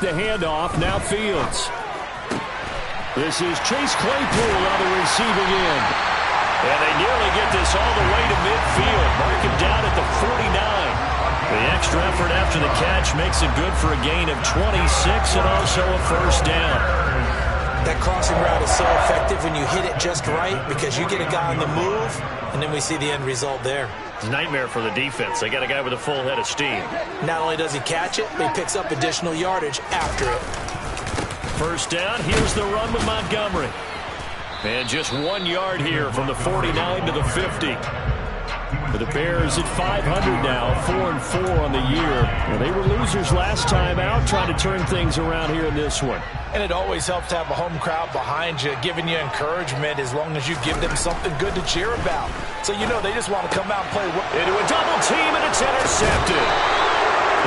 the handoff. Now Fields. This is Chase Claypool on the receiving end. And they nearly get this all the way to midfield. Mark him down at the 49. The extra effort after the catch makes it good for a gain of 26 and also a first down. That crossing route is so effective when you hit it just right because you get a guy on the move, and then we see the end result there. It's a nightmare for the defense. They got a guy with a full head of steam. Not only does he catch it, but he picks up additional yardage after it. First down, here's the run with Montgomery. And just 1 yard here from the 49 to the 50. For the Bears at 500 now, 4-4 on the year. And they were losers last time out, trying to turn things around here in this one. And it always helps to have a home crowd behind you, giving you encouragement as long as you give them something good to cheer about. So you know they just want to come out and play. Into a double team, and it's intercepted.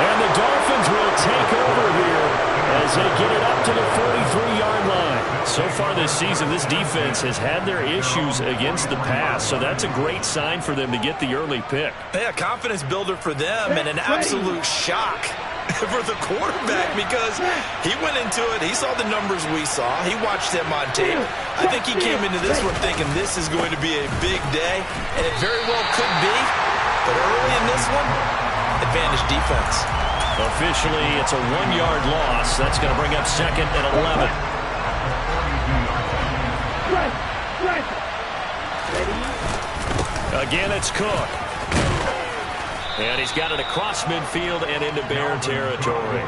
And the Dolphins will take over here as they get it up to the 43-yard line. So far this season, this defense has had their issues against the pass, so that's a great sign for them to get the early pick. Yeah, confidence builder for them and an absolute shock for the quarterback because he went into it. He saw the numbers we saw. He watched them on tape. I think he came into this one thinking this is going to be a big day, and it very well could be. But early in this one, advantage defense. Officially, it's a 1-yard loss. That's going to bring up second and 11. Again, it's Cook. And he's got it across midfield and into Bear territory.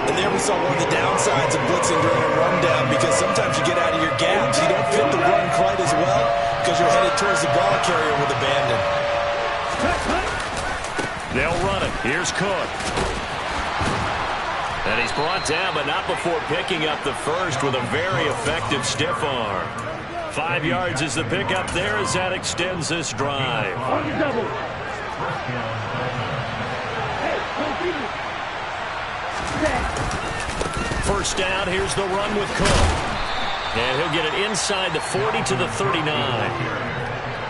And there we saw one of the downsides of blitzing during a rundown because sometimes you get out of your gaps. You don't fit the run quite as well because you're headed towards the ball carrier with abandon. They'll run it. Here's Cook. And he's brought down, but not before picking up the first with a very effective stiff arm. 5 yards is the pickup there as that extends this drive. First down, here's the run with Cook. And he'll get it inside the 40 to the 39.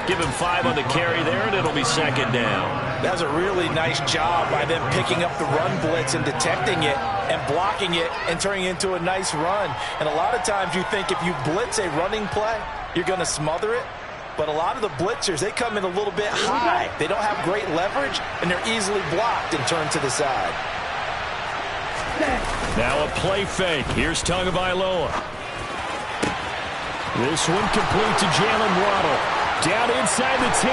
Give him 5 on the carry there, and it'll be second down. That was a really nice job by them picking up the run blitz and detecting it and blocking it and turning it into a nice run. And a lot of times you think if you blitz a running play, you're going to smother it. But a lot of the blitzers, they come in a little bit high. They don't have great leverage, and they're easily blocked and turned to the side. Now a play fake. Here's Tagovailoa. This one complete to Jalen Waddle. Down inside the 10.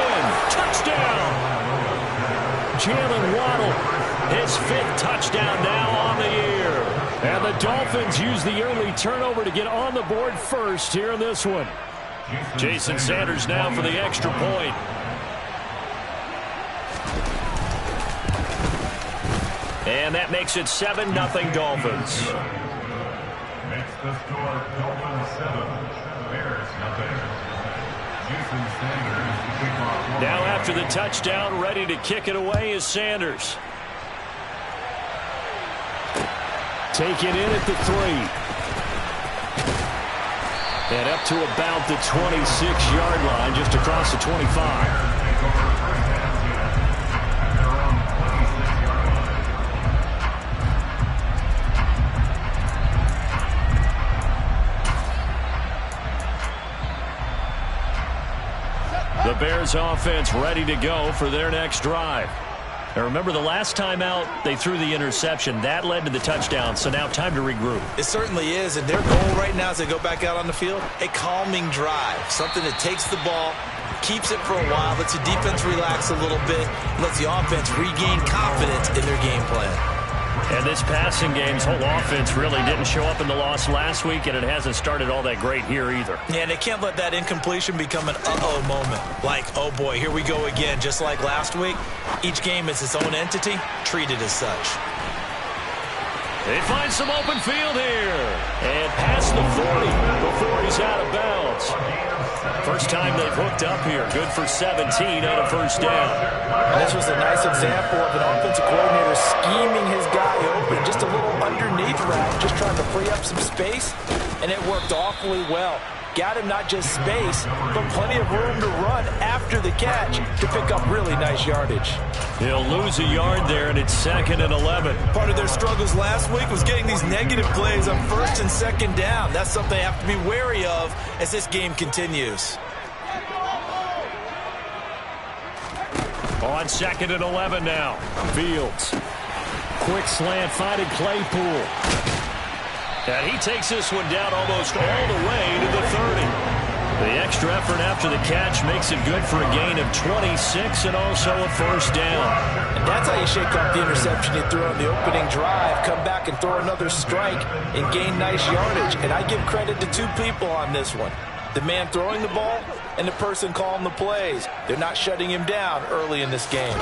Touchdown! Jalen Waddle, his 5th touchdown now on the year. And the Dolphins use the early turnover to get on the board first here in this one. Jason Sanders now for the extra point. And that makes it 7-0 Dolphins. Makes the score Dolphins 7, Bears nothing. Now after the touchdown, ready to kick it away is Sanders. Take it in at the 3. And up to about the 26-yard line, just across the 25. The Bears offense ready to go for their next drive. Now remember, the last time out, they threw the interception. That led to the touchdown, so now time to regroup. It certainly is, and their goal right now as they go back out on the field, a calming drive, something that takes the ball, keeps it for a while, lets the defense relax a little bit, lets the offense regain confidence in their game plan. And this passing game's whole offense really didn't show up in the loss last week, and it hasn't started all that great here either. Yeah, and they can't let that incompletion become an uh-oh moment. Like, oh boy, here we go again, just like last week. Each game is its own entity, treated as such. They find some open field here. And past the 40 before he's out of bounds. First time they've hooked up here. Good for 17 and a first down. And this was a nice example of an offensive coordinator scheming his guy open. Just a little underneath route, just trying to free up some space. And it worked awfully well. got him not just space, but plenty of room to run after the catch to pick up really nice yardage. He'll lose a yard there, and it's 2nd and 11. Part of their struggles last week was getting these negative plays on 1st and 2nd down. That's something they have to be wary of as this game continues. On 2nd and 11 now. Fields. Quick slant, finding Claypool. And he takes this one down almost all the way to the 30. The extra effort after the catch makes it good for a gain of 26 and also a 1st down. And that's how you shake off the interception you threw on the opening drive, come back and throw another strike and gain nice yardage. And I give credit to two people on this one. The man throwing the ball and the person calling the plays. They're not shutting him down early in this game.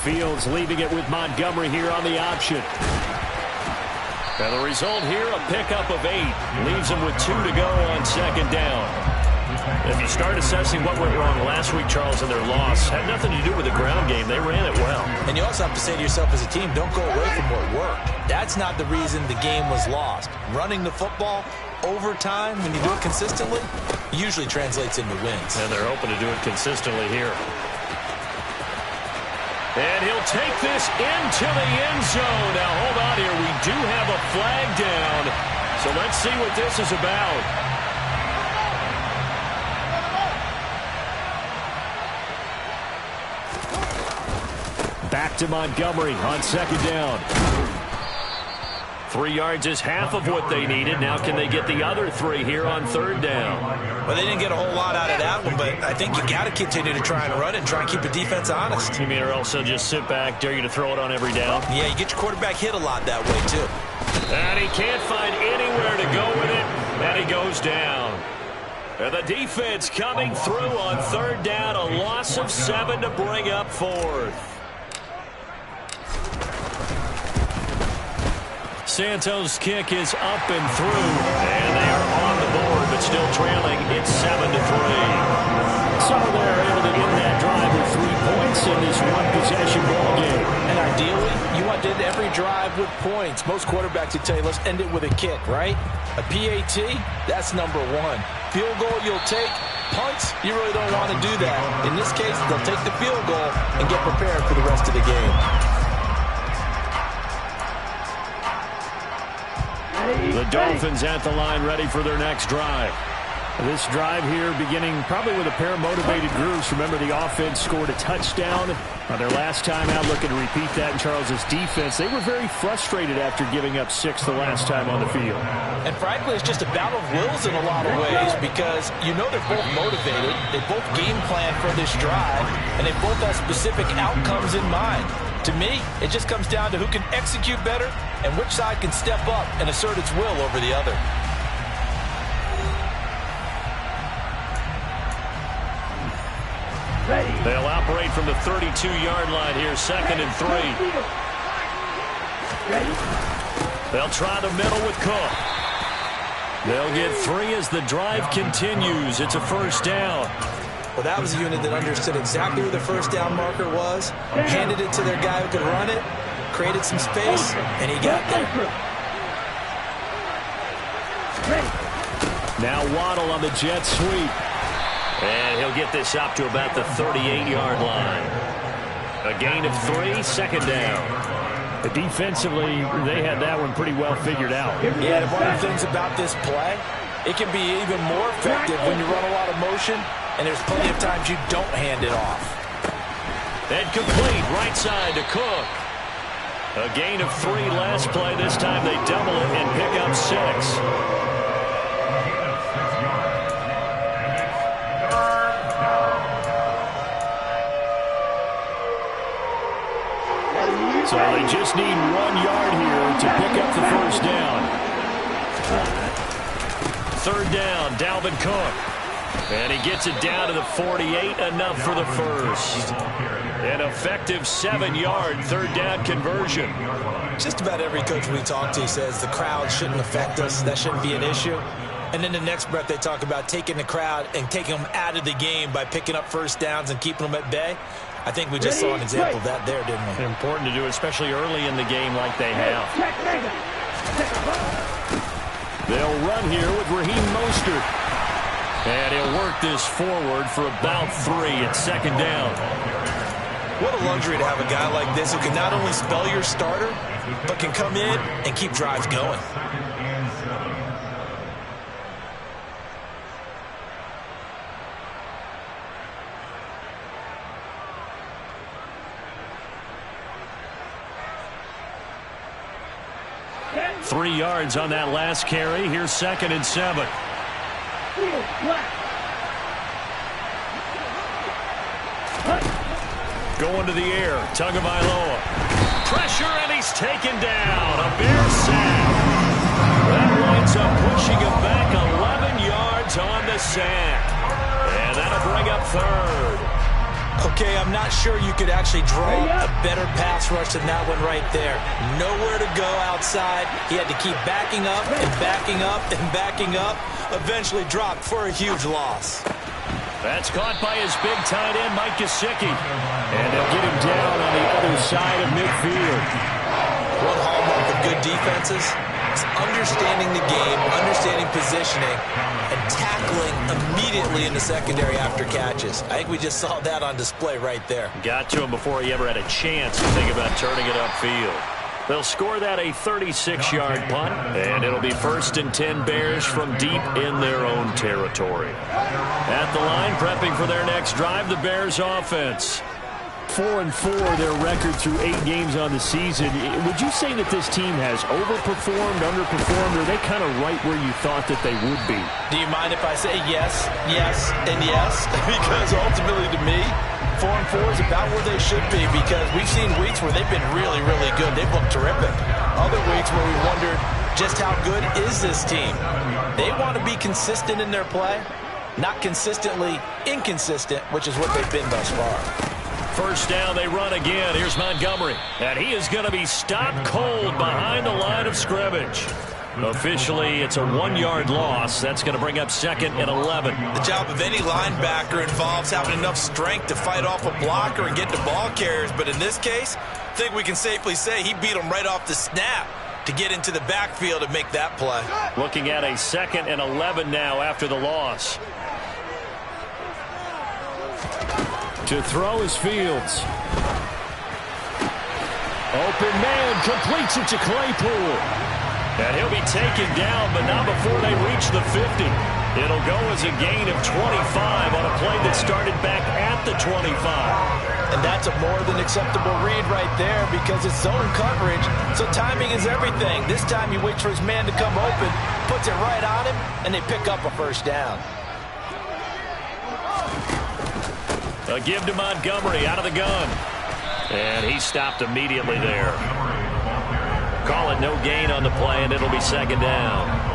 Fields leaving it with Montgomery here on the option. And the result here, a pickup of 8. Leaves him with 2 to go on 2nd down. If you start assessing what went wrong last week, Charles, in their loss, had nothing to do with the ground game. They ran it well. And you also have to say to yourself as a team, don't go away from what worked. That's not the reason the game was lost. Running the football over time, when you do it consistently, usually translates into wins. And they're hoping to do it consistently here. And he'll take this into the end zone. Now, hold on here. We do have a flag down. So let's see what this is about. Back to Montgomery on 2nd down. 3 yards is half of what they needed. Now can they get the other 3 here on 3rd down? Well, they didn't get a whole lot out of that one, but I think you got to continue to try and run it and try and keep the defense honest. You mean or else they'll just sit back, dare you to throw it on every down? Yeah, you get your quarterback hit a lot that way, too. And he can't find anywhere to go with it, and he goes down. And the defense coming through on 3rd down, a loss of 7 to bring up 4th. Santos' kick is up and through, and they are on the board, but still trailing. It's 7-3. So they're able to get that drive with 3 points in this one-possession ball game. And ideally, you want to end every drive with points. Most quarterbacks would tell you, let's end it with a kick, right? A PAT, that's number 1. Field goal you'll take. Punts, you really don't want to do that. In this case, they'll take the field goal and get prepared for the rest of the game. The Dolphins at the line, ready for their next drive. This drive here beginning probably with a pair of motivated groups. Remember, the offense scored a touchdown on their last time out, looking to repeat that in Charles's defense. They were very frustrated after giving up 6 the last time on the field. And frankly, it's just a battle of wills in a lot of ways because you know they're both motivated. They both game plan for this drive, and they both have specific outcomes in mind. To me, it just comes down to who can execute better and which side can step up and assert its will over the other. They'll operate from the 32-yard line here, 2nd and 3. They'll try the middle with Cook. They'll get 3 as the drive continues. It's a 1st down. Well, that was a unit that understood exactly where the 1st down marker was, handed it to their guy who could run it, created some space, and he got there. Now Waddle on the jet sweep. And he'll get this up to about the 38-yard line. A gain of 3, 2nd down. Defensively, they had that one pretty well figured out. Yeah, and one of the things about this play, it can be even more effective when you run a lot of motion, and there's plenty of times you don't hand it off. And complete, right side to Cook. A gain of 3 last play. This time they double it and pick up 6. So they just need 1 yard here to pick up the 1st down. 3rd down, Dalvin Cook. And he gets it down to the 48, enough for the 1st. An effective 7-yard 3rd down conversion. Just about every coach we talk to says the crowd shouldn't affect us. That shouldn't be an issue. And then the next breath they talk about taking the crowd and taking them out of the game by picking up 1st downs and keeping them at bay. I think we just saw an example of that there, didn't we? Important to do, especially early in the game like they have. They'll run here with Raheem Mostert. And he'll work this forward for about 3 at second down. What a luxury to have a guy like this who can not only spell your starter, but can come in and keep drives going. Three yards on that last carry. Here's 2nd and 7. Going to the air. Tagovailoa. Pressure, and he's taken down. A Bear sack. That winds up pushing him back 11 yards on the sack. And that'll bring up 3rd. Okay, I'm not sure you could actually draw a better pass rush than that one right there. Nowhere to go outside. He had to keep backing up and backing up and backing up. Eventually dropped for a huge loss. That's caught by his big tight end, Mike Gesicki. And they'll get him down on the other side of midfield. One hallmark of good defenses is understanding the game, understanding positioning, and tackling immediately in the secondary after catches. I think we just saw that on display right there. Got to him before he ever had a chance to think about turning it upfield. They'll score that a 36-yard punt, and it'll be 1st and 10 Bears from deep in their own territory. At the line, prepping for their next drive, the Bears offense. 4-4, their record through 8 games on the season. Would you say that this team has overperformed, underperformed, or are they kind of right where you thought that they would be? Do you mind if I say yes, yes, and yes? Because ultimately to me, 4-4 is about where they should be, because we've seen weeks where they've been really, really good. They've looked terrific. Other weeks where we wondered just how good is this team. They want to be consistent in their play, not consistently inconsistent, which is what they've been thus far. 1st down, they run again. Here's Montgomery. And he is going to be stopped cold behind the line of scrimmage. Officially, it's a 1-yard loss. That's going to bring up 2nd and 11. The job of any linebacker involves having enough strength to fight off a blocker and get to ball carriers. But in this case, I think we can safely say he beat him right off the snap to get into the backfield and make that play. Looking at a 2nd and 11 now after the loss. To throw is Fields. Open man, completes it to Claypool. And he'll be taken down, but not before they reach the 50. It'll go as a gain of 25 on a play that started back at the 25. And that's a more than acceptable read right there, because it's zone coverage, so timing is everything. This time he waits for his man to come open, puts it right on him, and they pick up a 1st down. A give to Montgomery out of the gun. And he stopped immediately there. Call it no gain on the play, and it'll be 2nd down.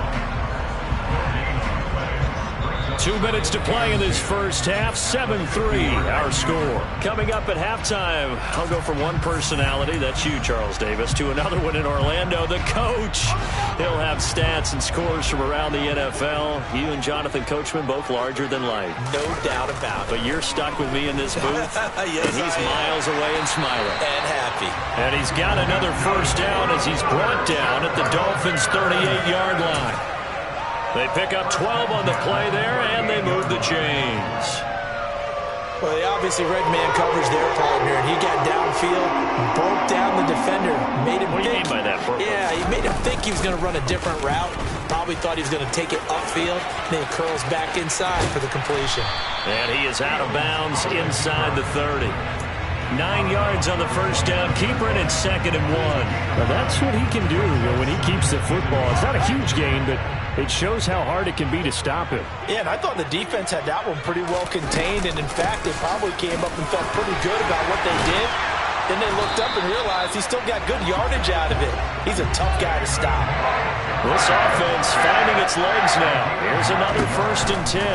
2 minutes to play in this first half. 7-3 our score. Coming up at halftime, I'll go from one personality, that's you, Charles Davis, to another one in Orlando, the coach. He'll have stats and scores from around the NFL. You and Jonathan Coachman both larger than life. No doubt about it. But you're stuck with me in this booth. Yes, and he's miles away and smiling. And happy. And he's got another 1st down as he's brought down at the Dolphins' 38-yard line. They pick up 12 on the play there, and they move the chains. Well, they obviously read man coverage their partner, and he got downfield, broke down the defender, made him think. What do you mean by that? Yeah, he made him think he was going to run a different route. Probably thought he was going to take it upfield. Then he curls back inside for the completion. And he is out of bounds inside the 30. 9 yards on the 1st down. Keeper in 2nd and 1. Now that's what he can do when he keeps the football. It's not a huge gain, but it shows how hard it can be to stop him. Yeah, and I thought the defense had that one pretty well contained, and in fact, they probably came up and felt pretty good about what they did. Then they looked up and realized he still got good yardage out of it. He's a tough guy to stop. This offense finding its legs now. Here's another 1st and 10.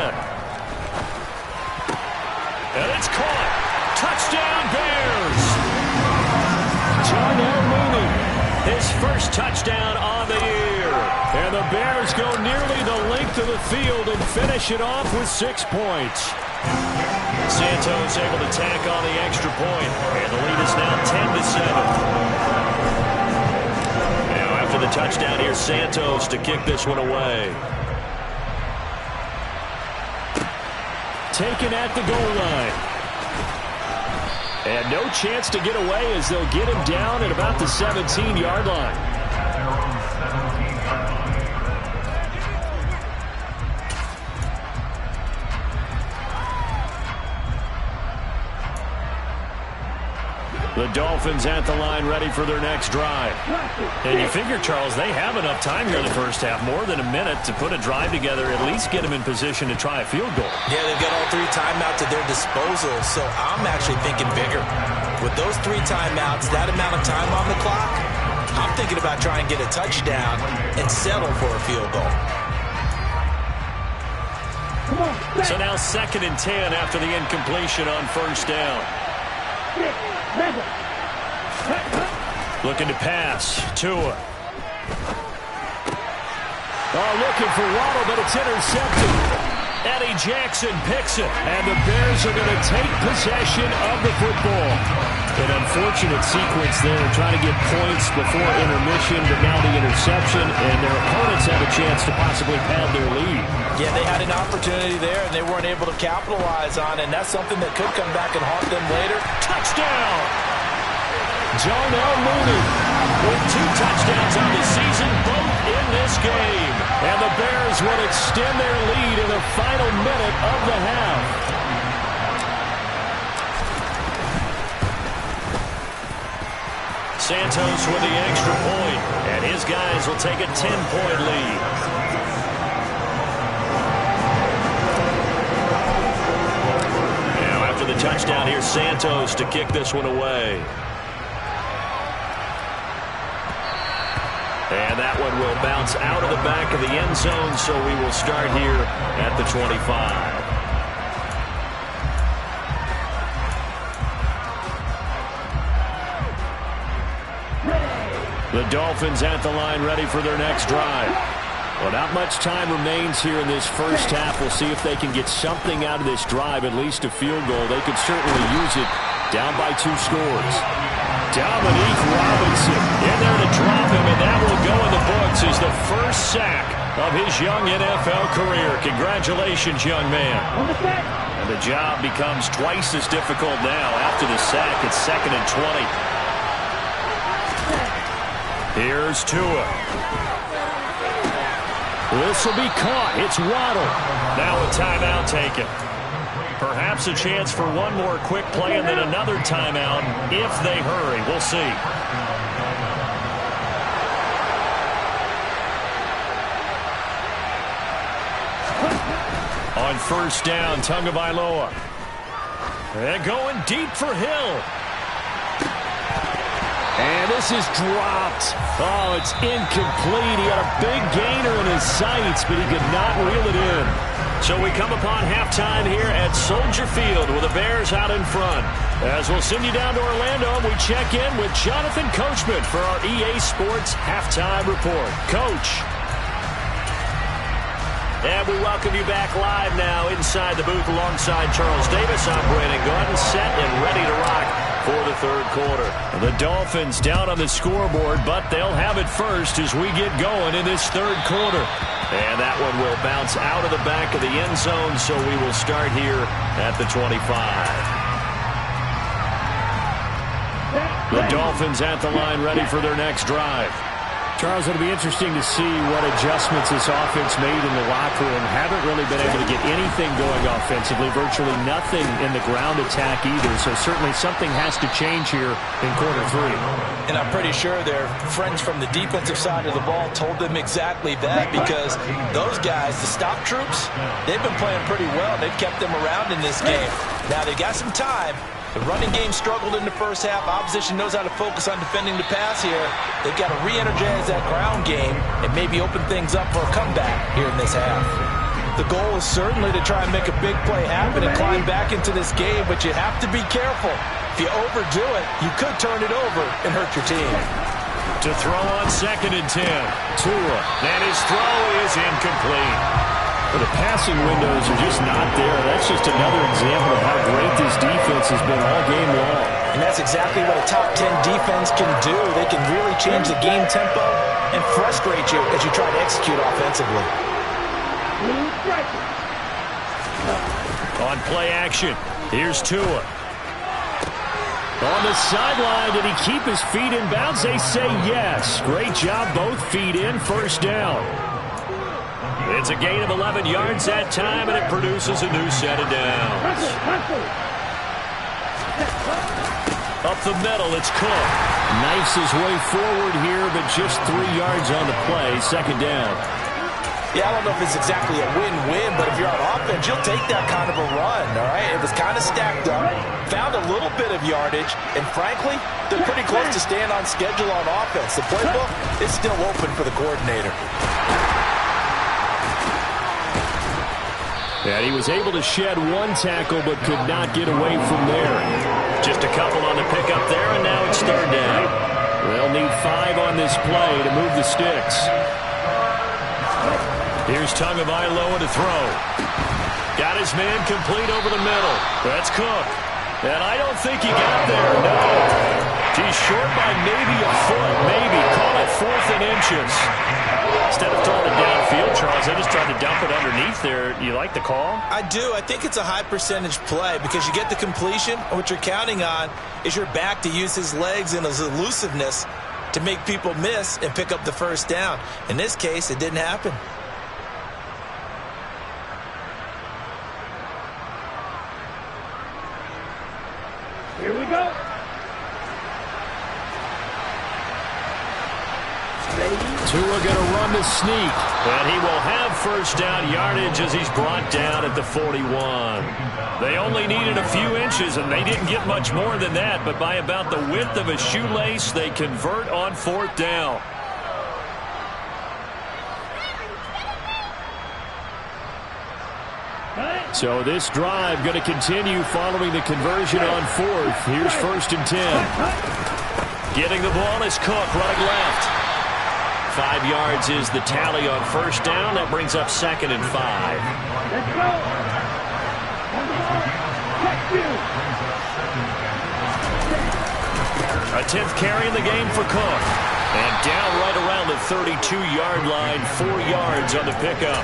And it's caught. Touchdown, Bears! Darnell Mooney, his 1st touchdown on the year. And the Bears go nearly the length of the field and finish it off with 6 points. Santos able to tack on the extra point, and the lead is now 10-7. Now after the touchdown, here's Santos to kick this one away. taken at the goal line. And no chance to get away as they'll get him down at about the 17-yard line. At their own 17-yard line. The Dolphins at the line ready for their next drive. And you figure, Charles, they have enough time here in the first half, more than a minute, to put a drive together, at least get them in position to try a field goal. Yeah, they've got all 3 timeouts at their disposal, so I'm actually thinking bigger. With those 3 timeouts, that amount of time on the clock, I'm thinking about trying to get a touchdown and settle for a field goal. So now 2nd and 10 after the incompletion on first down. Looking to pass. Tua. Oh, looking for Waddle, but it's intercepted. Eddie Jackson picks it, and the Bears are going to take possession of the football. An unfortunate sequence there, trying to get points before intermission, but now the interception, and their opponents have a chance to possibly pad their lead. Yeah, they had an opportunity there, and they weren't able to capitalize on it, and that's something that could come back and haunt them later. Touchdown! Darnell Mooney with 2 touchdowns on the season, both in this game. And the Bears will extend their lead in the final minute of the half. Santos with the extra point, and his guys will take a 10-point lead. Now after the touchdown, here's Santos to kick this one away. And that one will bounce out of the back of the end zone, so we will start here at the 25. The Dolphins at the line ready for their next drive. Well, not much time remains here in this first half. We'll see if they can get something out of this drive, at least a field goal. They could certainly use it down by 2 scores. Dominique Robinson in there to drop him, and that will go in the books as the first sack of his young NFL career. Congratulations, young man. And the job becomes twice as difficult now after the sack. It's 2nd and 20. Here's Tua. This will be caught. It's Waddle. Now a timeout taken. Perhaps a chance for one more quick play and then another timeout if they hurry. We'll see. On first down, Tagovailoa. And going deep for Hill. And this is dropped. Oh, it's incomplete. He had a big gainer in his sights, but he could not reel it in. So we come upon halftime here at Soldier Field with the Bears out in front. As we'll send you down to Orlando, we check in with Jonathan Coachman for our EA Sports Halftime Report. Coach. And we welcome you back live now inside the booth alongside Charles Davis. I'm Brandon Gaudin, set and ready to rock for the third quarter. The Dolphins down on the scoreboard, but they'll have it first as we get going in this third quarter. And that one will bounce out of the back of the end zone, so we will start here at the 25. The Dolphins at the line ready for their next drive. Charles, it'll be interesting to see what adjustments this offense made in the locker room. Haven't really been able to get anything going offensively, virtually nothing in the ground attack either. So certainly something has to change here in quarter 3. And I'm pretty sure their friends from the defensive side of the ball told them exactly that, because those guys, the stop troops, they've been playing pretty well. They've kept them around in this game. Now they got some time. The running game struggled in the first half. Opposition knows how to focus on defending the pass here. They've got to re-energize that ground game and maybe open things up for a comeback here in this half. The goal is certainly to try and make a big play happen and climb back into this game, but you have to be careful. If you overdo it, you could turn it over and hurt your team. To throw on 2nd and 10. Tua. And his throw is incomplete. But the passing windows are just not there. That's just another example of how great this defense has been all game long. And that's exactly what a top 10 defense can do. They can really change the game tempo and frustrate you as you try to execute offensively. On play action, here's Tua. On the sideline, did he keep his feet in bounds? They say yes. Great job, both feet in, first down. It's a gain of 11 yards that time, and it produces a new set of downs. Up the middle, it's Cook. Knifes his way forward here, but just 3 yards on the play, second down. Yeah, I don't know if it's exactly a win-win, but if you're on offense, you'll take that kind of a run, all right? It was kind of stacked up, found a little bit of yardage, and frankly, they're pretty close to staying on schedule on offense. The playbook is still open for the coordinator. And he was able to shed one tackle, but could not get away from there. Just a couple on the pickup there, and now it's third down. They'll need 5 on this play to move the sticks. Here's Tagovailoa to throw. Got his man complete over the middle. That's Cook. And I don't think he got there, no. He's short by maybe a foot, maybe. Call it 4th and inches. Instead of throwing it downfield, Charles, they just tried to dump it underneath there. You like the call? I do. I think it's a high percentage play because you get the completion, and what you're counting on is your back to use his legs and his elusiveness to make people miss and pick up the first down. In this case, it didn't happen. Here we go. Tua going to run the sneak, and he will have first down yardage as he's brought down at the 41. They only needed a few inches, and they didn't get much more than that, but by about the width of a shoelace, they convert on 4th down. So this drive going to continue following the conversion on 4th. Here's 1st and 10. Getting the ball is Cook, running left. 5 yards is the tally on first down. That brings up 2nd and 5. Let's go. A 10th carry in the game for Cook. And down right around the 32-yard line, 4 yards on the pickup.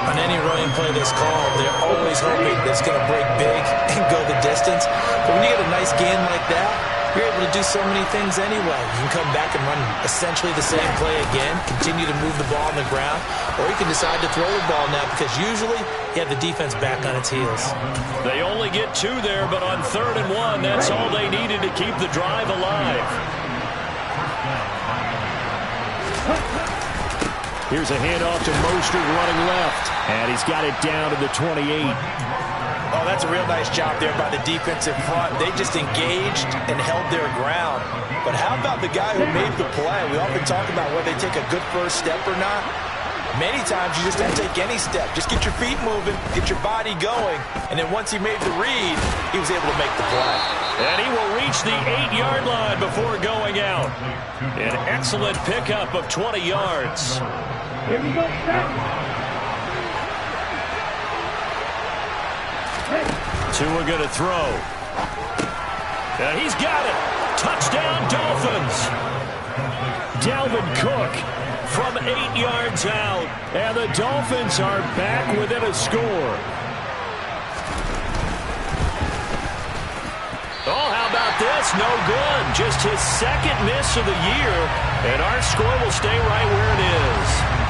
On any running play that's called, they're always hoping that it's going to break big and go the distance. But when you get a nice gain like that, you're able to do so many things anyway. You can come back and run essentially the same play again, continue to move the ball on the ground, or you can decide to throw the ball now because usually you have the defense back on its heels. They only get 2 there, but on 3rd and 1, that's all they needed to keep the drive alive. Here's a handoff to Mostert running left, and he's got it down to the 28. Oh, that's a real nice job there by the defensive front. They just engaged and held their ground. But how about the guy who made the play? We often talk about whether they take a good first step or not. Many times you just don't take any step. Just get your feet moving, get your body going, and then once he made the read, he was able to make the play. And he will reach the 8-yard line before going out. An excellent pickup of 20 yards. Here we go. Tua going to throw. And he's got it. Touchdown, Dolphins. Dalvin Cook from 8 yards out. And the Dolphins are back within a score. Oh, how about this? No good. Just his 2nd miss of the year. And our score will stay right where it is.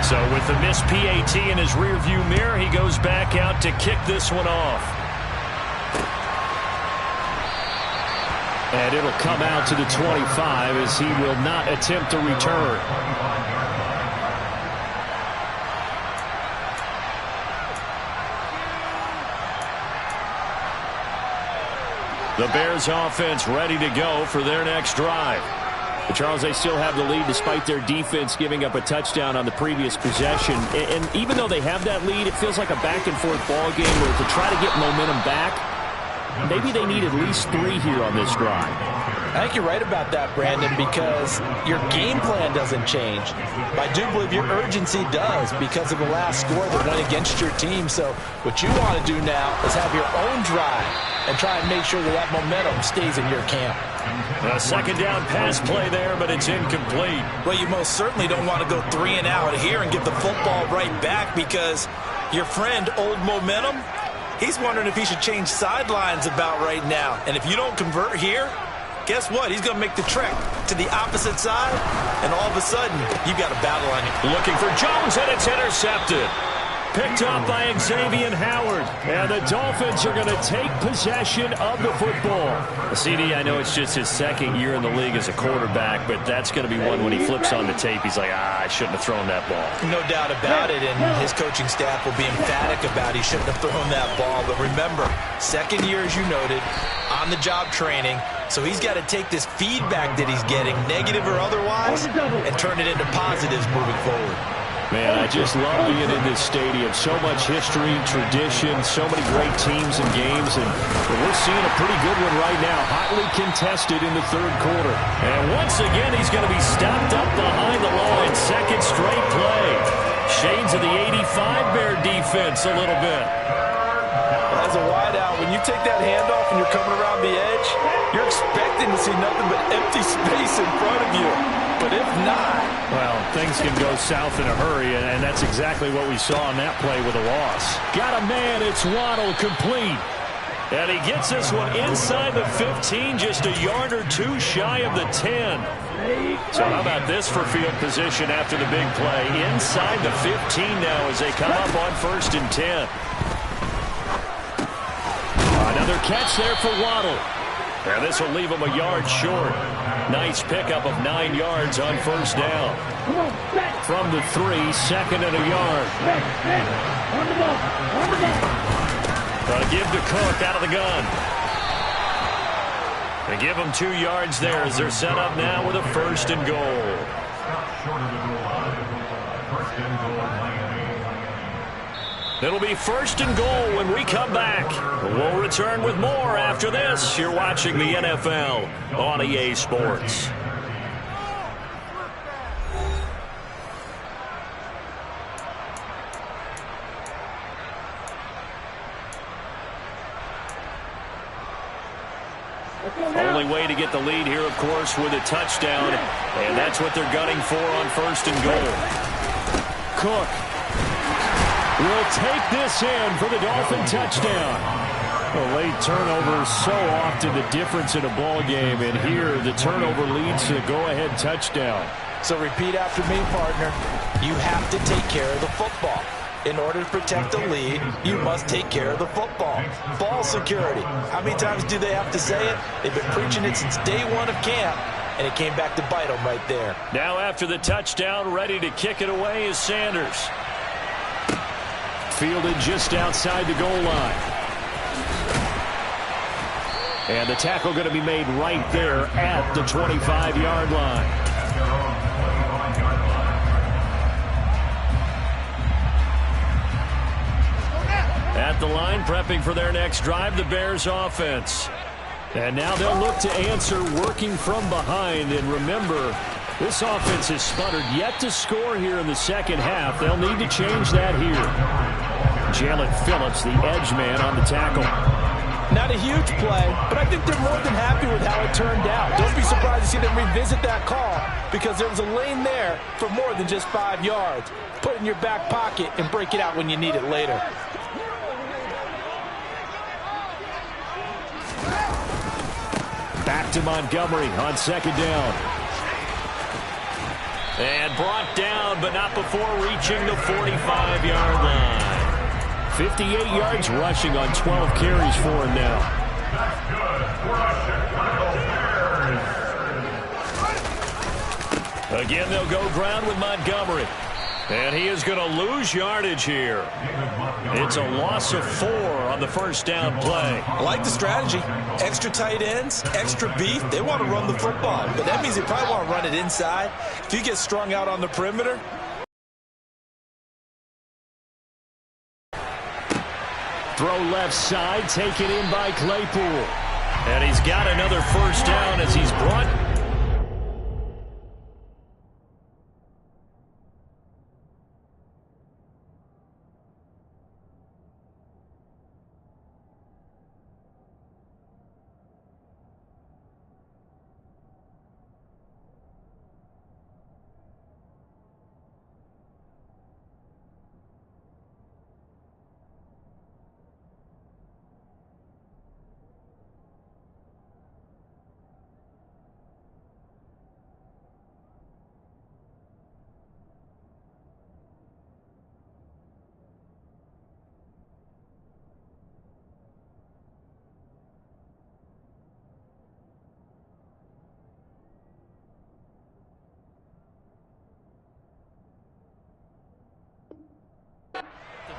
So with the missed PAT in his rearview mirror, he goes back out to kick this one off. And it'll come out to the 25 as he will not attempt to return. The Bears offense ready to go for their next drive. But Charles, they still have the lead despite their defense giving up a touchdown on the previous possession. And even though they have that lead, it feels like a back-and-forth ball game where to try to get momentum back, maybe they need at least 3 here on this drive. I think you're right about that, Brandon, because your game plan doesn't change. But I do believe your urgency does because of the last score that went against your team. So what you want to do now is have your own drive and try and make sure that that momentum stays in your camp. A 2nd down pass play there, but it's incomplete. Well, you most certainly don't want to go 3 and out here and give the football right back because Your friend, Old Momentum, he's wondering if he should change sidelines about right now. And if you don't convert here, guess what? He's going to make the trek to the opposite side, and all of a sudden, you've got a battle on you. Looking for Jones, and it's intercepted. Picked up by Xavier Howard. And the Dolphins are going to take possession of the football. CD, I know it's just his second year in the league as a quarterback, but that's going to be one when he flips on the tape. He's like, I shouldn't have thrown that ball. No doubt about it, and his coaching staff will be emphatic about he shouldn't have thrown that ball. But remember, second year, as you noted, on-the-job training. So he's got to take this feedback that he's getting, negative or otherwise, and turn it into positives moving forward. Man, I just love being in this stadium. So much history, tradition, so many great teams and games, and we're seeing a pretty good one right now. Hotly contested in the third quarter. And once again, he's going to be stopped up behind the line. Second straight play. Shades of the 85 Bear defense a little bit. As a wideout, when you take that handoff and you're coming around the edge, you're expecting to see nothing but empty space in front of you. But if not, well, things can go south in a hurry, and that's exactly what we saw on that play with a loss. Got a man, it's Waddle, complete. And he gets this one inside the 15, just a yard or two shy of the 10. So how about this for field position after the big play? Inside the 15 now as they come up on 1st and 10. Another catch there for Waddle. And this will leave him a yard short. Nice pickup of 9 yards on 1st down. From the 3, 2nd and a yard. Give to Cook out of the gun. They give him 2 yards there as they're set up now with a 1st and goal. Short of the goal line. 1st and goal, Miami. It'll be 1st and goal when we come back. We'll return with more after this. You're watching the NFL on EA Sports. Only way to get the lead here, of course, with a touchdown. And that's what they're gunning for on 1st and goal. Cook will take this in for the Dolphin touchdown. A late turnover is so often the difference in a ball game, and here the turnover leads to a go-ahead touchdown. So repeat after me, partner. You have to take care of the football. In order to protect the lead, you must take care of the football. Ball security. How many times do they have to say it? They've been preaching it since day one of camp, and it came back to bite them right there. Now after the touchdown, ready to kick it away is Sanders. Fielded just outside the goal line. And the tackle going to be made right there at the 25-yard line. At the line, prepping for their next drive, the Bears offense. And now they'll look to answer working from behind. And remember, this offense has sputtered yet to score here in the second half. They'll need to change that here. Jalen Phillips, the edge man on the tackle. Not a huge play, but I think they're more than happy with how it turned out. Don't be surprised to see them revisit that call because there was a lane there for more than just 5 yards. Put it in your back pocket and break it out when you need it later. Back to Montgomery on 2nd down. And brought down, but not before reaching the 45-yard line. 58 yards rushing on 12 carries for him now. That's good for a Chicago Bears. Again, they'll go ground with Montgomery. And he is going to lose yardage here. It's a loss of 4 on the 1st down play. I like the strategy. Extra tight ends, extra beef. They want to run the football, but that means they probably want to run it inside. If you get strung out on the perimeter, throw left side, taken in by Claypool. And he's got another 1st down as he's brought.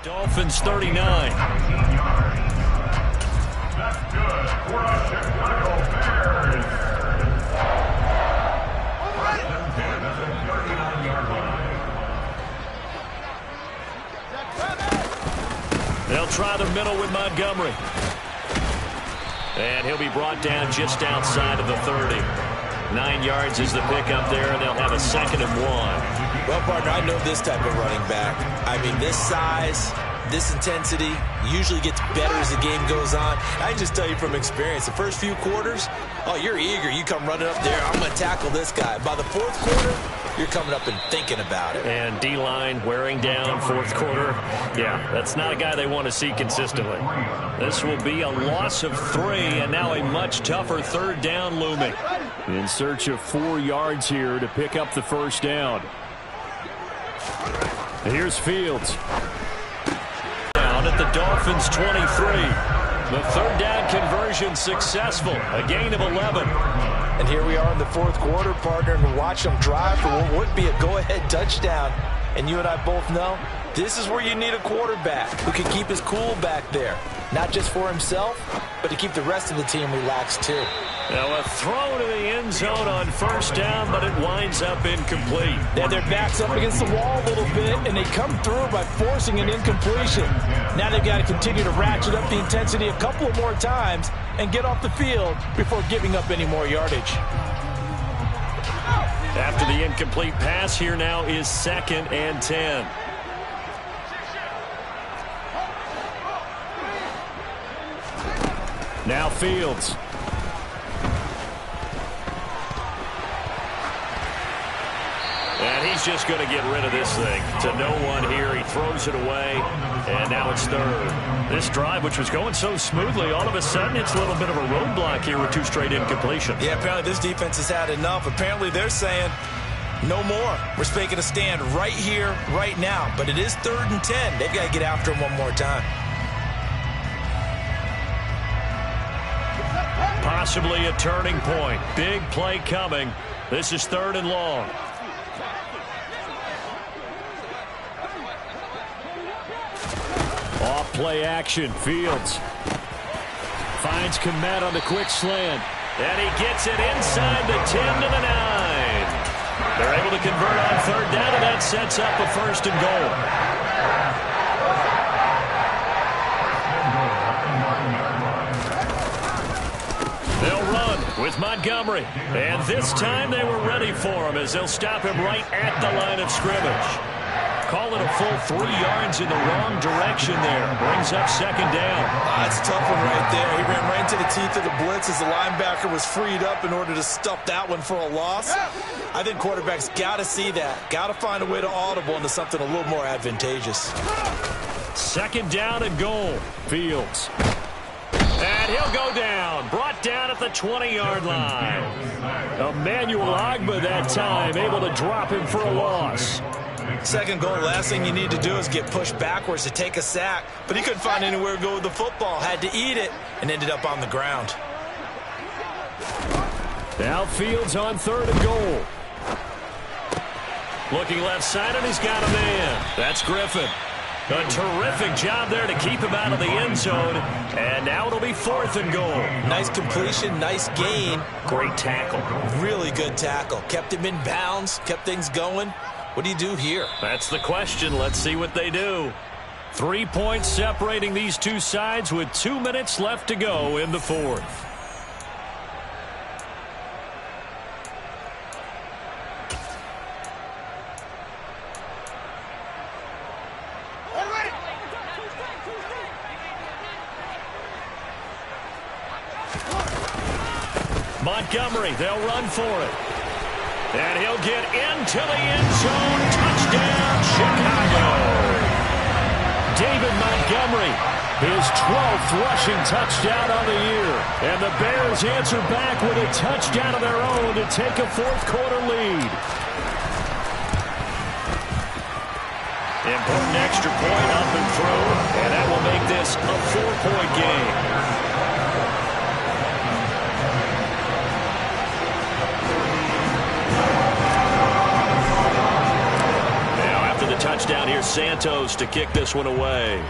Dolphins 39. That's good for the Chicago Bears. First and 10 at the 39-yard line. They'll try the middle with Montgomery. And he'll be brought down just outside of the 30. 9 yards is the pickup there, and they'll have a 2nd and 1. Well, partner, I know this type of running back. I mean, this size, this intensity usually gets better as the game goes on. I can just tell you from experience, the first few quarters, oh, you're eager. You come running up there, I'm going to tackle this guy. By the 4th quarter, you're coming up and thinking about it. And D-line wearing down 4th quarter. Yeah, that's not a guy they want to see consistently. This will be a loss of 3, and now a much tougher 3rd down looming. In search of 4 yards here to pick up the 1st down. Here's Fields. Down at the Dolphins 23. The 3rd down conversion successful. A gain of 11. And here we are in the 4th quarter, partner, and watch them drive for what would be a go-ahead touchdown. And you and I both know this is where you need a quarterback who can keep his cool back there. Not just for himself, but to keep the rest of the team relaxed too. Now a throw to the end zone on 1st down, but it winds up incomplete. They have their backs up against the wall a little bit, and they come through by forcing an incompletion. Now they've got to continue to ratchet up the intensity a couple of more times and get off the field before giving up any more yardage. After the incomplete pass, here now is 2nd and 10. Now Fields. And he's just going to get rid of this thing. To no one here. He throws it away, and now it's 3rd. This drive, which was going so smoothly, all of a sudden it's a little bit of a roadblock here with 2 straight incompletions. Yeah, apparently this defense has had enough. Apparently they're saying, no more. We're making a stand right here, right now. But it is 3rd and 10. They've got to get after him one more time. Possibly a turning point. Big play coming. This is 3rd and long. Off play action. Fields finds Kmet on the quick slant. And he gets it inside the 10 to the 9. They're able to convert on 3rd down, and that sets up a 1st and goal. They'll run with Montgomery. And this time they were ready for him as they'll stop him right at the line of scrimmage. Call it a full 3 yards in the wrong direction there. Brings up 2nd down. That's a tough one right there. He ran right into the teeth of the blitz as the linebacker was freed up in order to stuff that one for a loss. I think quarterbacks got to see that. Got to find a way to audible into something a little more advantageous. 2nd down and goal. Fields. And he'll go down. Brought down at the 20-yard line. Emmanuel Ogbah that time able to drop him for a loss. 2nd goal, last thing you need to do is get pushed backwards to take a sack. But he couldn't find anywhere to go with the football. Had to eat it and ended up on the ground. Now Fields on 3rd and goal. Looking left side, and he's got a man. That's Griffin. A terrific job there to keep him out of the end zone. And now it'll be 4th and goal. Nice completion, nice gain. Great tackle. Really good tackle. Kept him in bounds, kept things going. What do you do here? That's the question. Let's see what they do. 3 points separating these two sides with 2 minutes left to go in the 4th. Montgomery, they'll run for it. And he'll get into the end zone. Touchdown, Chicago. David Montgomery, his 12th rushing touchdown on the year. And the Bears answer back with a touchdown of their own to take a 4th quarter lead. Important extra point up and through. And that will make this a 4-point game. touchdown. Here's Santos to kick this one away.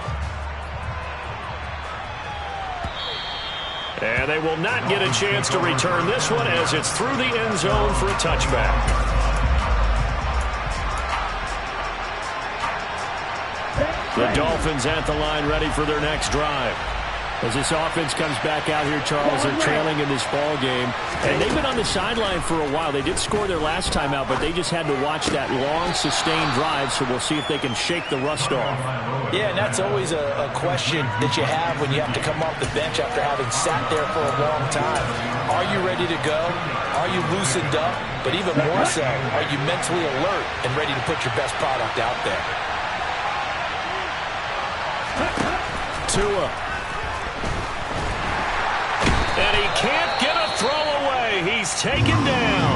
And they will not get a chance to return this one as it's through the end zone for a touchback. The Dolphins at the line ready for their next drive. As this offense comes back out here, Charles, they're trailing in this ball game. And they've been on the sideline for a while. They did score their last time out, but they just had to watch that long, sustained drive, so we'll see if they can shake the rust off. Yeah, and that's always a question that you have when you have to come off the bench after having sat there for a long time. Are you ready to go? Are you loosened up? But even more so, are you mentally alert and ready to put your best product out there? Tua. And he can't get a throw away. He's taken down.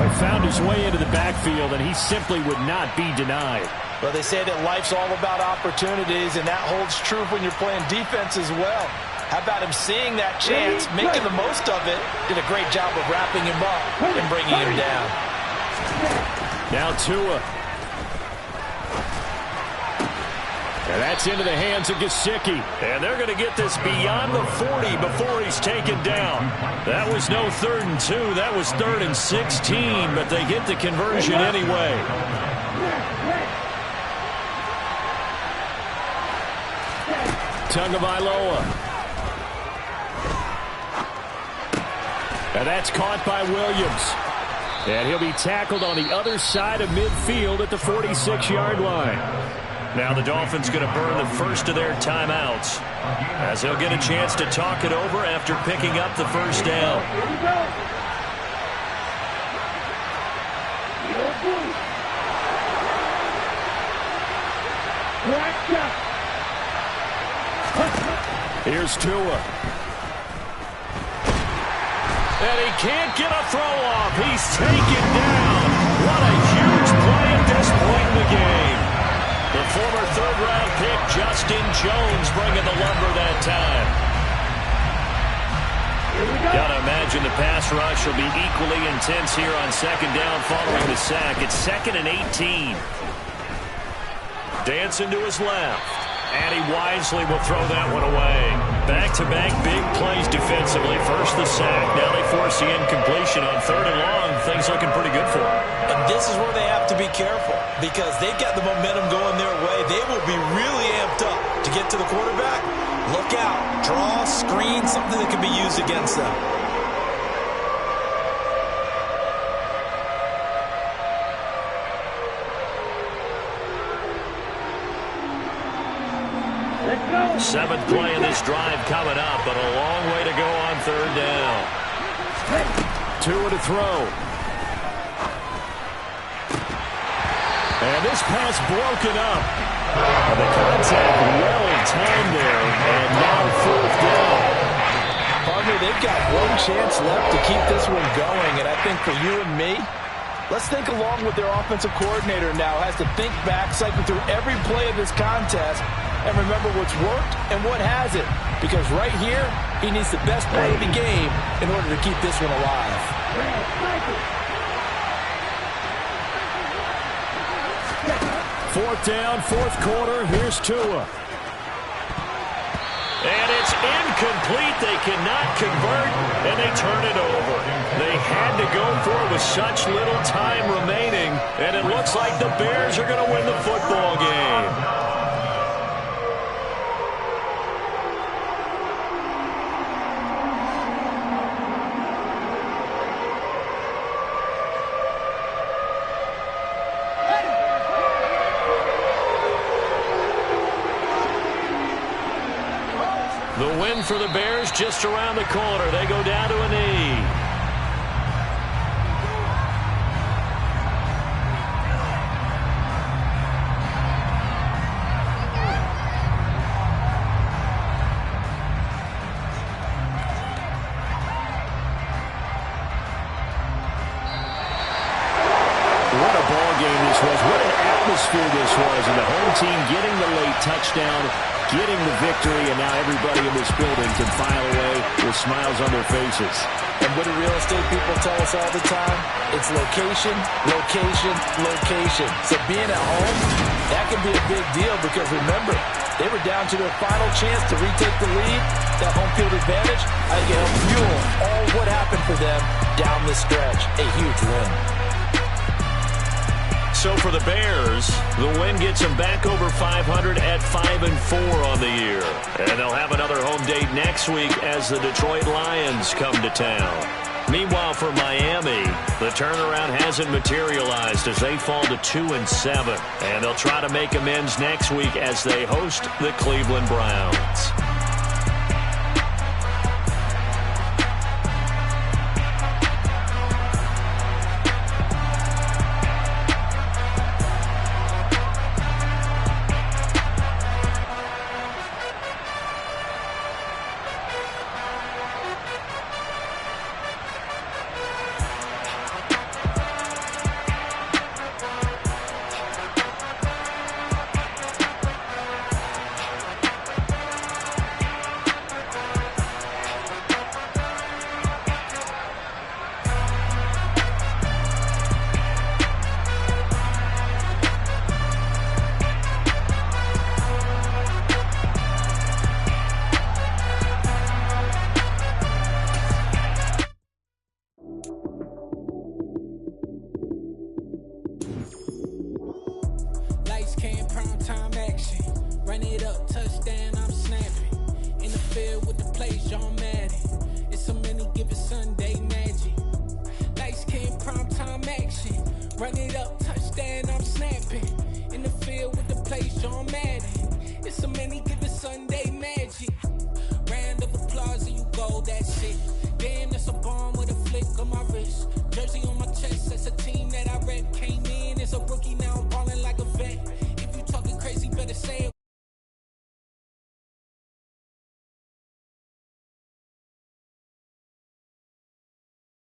He found his way into the backfield, and he simply would not be denied. Well, they say that life's all about opportunities, and that holds true when you're playing defense as well. How about him seeing that chance, making the most of it, did a great job of wrapping him up and bringing him down. Now Tua. And that's into the hands of Gesicki. And they're going to get this beyond the 40 before he's taken down. That was no 3rd and 2. That was 3rd and 16, but they get the conversion anyway. Tagovailoa. And that's caught by Williams. And he'll be tackled on the other side of midfield at the 46-yard line. Now the Dolphins going to burn the first of their timeouts as he'll get a chance to talk it over after picking up the first down. Here's Tua. And he can't get a throw off. He's taken down. What a huge play at this point in the game. The former 3rd-round pick, Justin Jones, bringing the lumber that time. Got to imagine the pass rush will be equally intense here on 2nd down following the sack. It's 2nd and 18. Dancing to his left. And he wisely will throw that one away. Back-to-back big plays defensively. First the sack. Now they force the incompletion on 3rd and long. Things looking pretty good for them. And this is where they have to be careful because they've got the momentum going their way. They will be really amped up to get to the quarterback. Look out. Draw, screen, something that can be used against them. Seventh play of this drive coming up, but a long way to go on 3rd down. Tua to throw. And this pass broken up. And the contact well timed there, and now 4th down. Partner, they've got one chance left to keep this one going, and I think for you and me, let's think along with their offensive coordinator now. Has to think back, cycle through every play of this contest, and remember what's worked and what hasn't. Because right here, he needs the best play of the game in order to keep this one alive. 4th down, 4th quarter. Here's Tua. And it's incomplete. They cannot convert, and they turn it over. They had to go for it with such little time remaining, and it looks like the Bears are going to win the football game. The win for the Bears just around the corner. They go down to a knee. What a ball game this was. What an atmosphere this was. And the home team getting the late touchdown, getting the victory, and now everybody in this building can file away with smiles on their faces. And what do real estate people tell us all the time? It's location, location, location. So being at home, that can be a big deal because remember, they were down to their final chance to retake the lead. That home field advantage, I think it helped fuel all what happened for them down the stretch. A huge win. So for the Bears, the win gets them back over 500 at 5-4 on the year. And they'll have another home date next week as the Detroit Lions come to town. Meanwhile, for Miami, the turnaround hasn't materialized as they fall to 2-7. And they'll try to make amends next week as they host the Cleveland Browns. Run it up, touchdown, I'm snapping. In the field with the play, John Madden. It's so many given Sunday magic. Lights came prime time action. Run it up, touchdown, I'm snapping. In the field with the play, John Madden. It's so many given Sunday magic. Round of applause and you go, that's it. Damn, that's a bomb with a flick on my wrist.